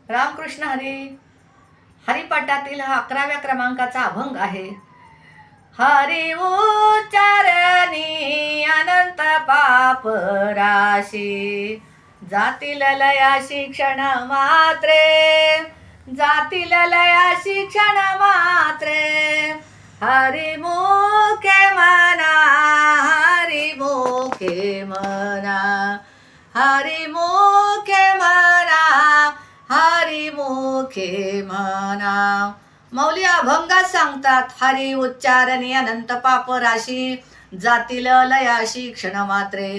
रामकृष्ण हरी. हरिपाठातील हा 11व्या क्रमांकाचा अभंग आहे. हरी उच्चारणी अनंत पाप राशी, जातील लया शिक्षण मात्रे, जातील लया शिक्षण मात्रे. हरी मुखे मना, हरी मुखे मना, हरी मुखे मना, हरी मुखे म्हणा. माऊली अभंगात सांगतात, हरी उच्चारणी अनंत पाप राशी, जातील लयाशी क्षण मात्रे.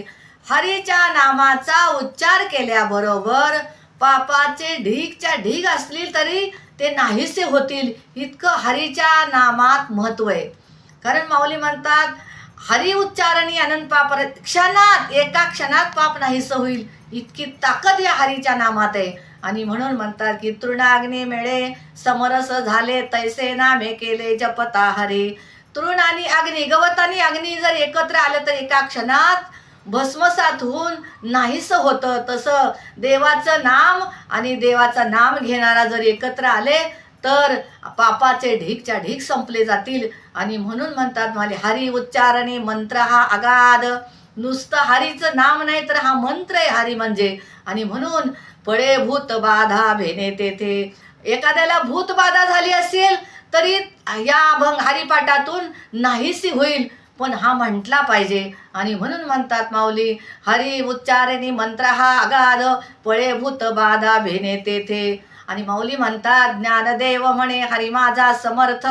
हरीच्या नामाचा उच्चार केल्याबरोबर पापाचे ढीगच्या ढीग असली तरी ते नाहीसे होतील, इतकं हरीच्या नामात महत्व आहे. कारण माऊली म्हणतात, हरी उच्चारणी अनंत पाप, क्षणात एका क्षणात पाप नाहीसं होईल, इतकी ताकद या हरीच्या नामात आहे. आणि म्हणून म्हणतात की तृणाग्नी मेळे समरस झाले, तैसे नामे केले जपता हरी. तृण आणि अग्नी, गवत आणि अग्नी जर एकत्र आले तर एका क्षणात भस्मसात होऊन नाहीसं होतं. तसं देवाचं नाम आणि देवाचं नाम घेणारा जर एकत्र आले तर पापाचे ढीगच्या ढीग संपले जातील. आणि म्हणून म्हणतात मला हरी उच्चारणी मंत्र हा अगाध. नुसतं हरीचं नाम नाही तर हा मंत्र आहे हरी म्हणजे. आणि म्हणून पळे भूत बाधा भेने तेथे. एखाद्याला भूत बाधा झाली असेल तरी या अभंग हरिपाठातून नाहीसी होईल, पण हा म्हटला पाहिजे. आणि म्हणून म्हणतात माऊली, हरी उच्चारणी मंत्र हा अगाध, पळे भूत बाधा भेने तेथे. आणि माऊली म्हणतात, ज्ञानदेव म्हणे हरी माझा समर्थ,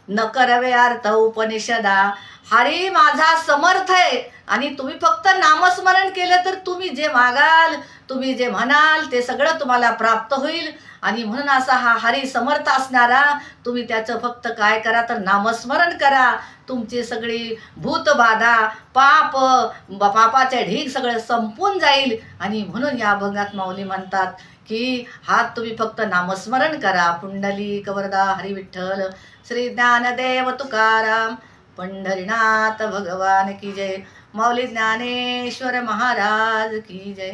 न करवे अर्थ उपनिषदा. हरी माझा समर्थ आहे आणि तुम्ही फक्त नामस्मरण केलं तर तुम्ही जे मागाल, तुम्ही जे म्हणाल ते सगळं तुम्हाला प्राप्त होईल. आणि म्हणून असा हा हरी समर्थ असणारा, तुम्ही त्याचं फक्त काय करा तर नामस्मरण करा. तुमची सगळी भूतबाधा, पापाचे ढीग सगळं संपून जाईल. आणि म्हणून या अभंगात माऊली म्हणतात की हात तुम्ही फक्त नामस्मरण करा. पुंडलिक वरदा हरी विठ्ठल, श्री ज्ञानदेव तुकाराम, पंढरीनाथ भगवान की जय. माऊली ज्ञानेश्वर महाराज की जय.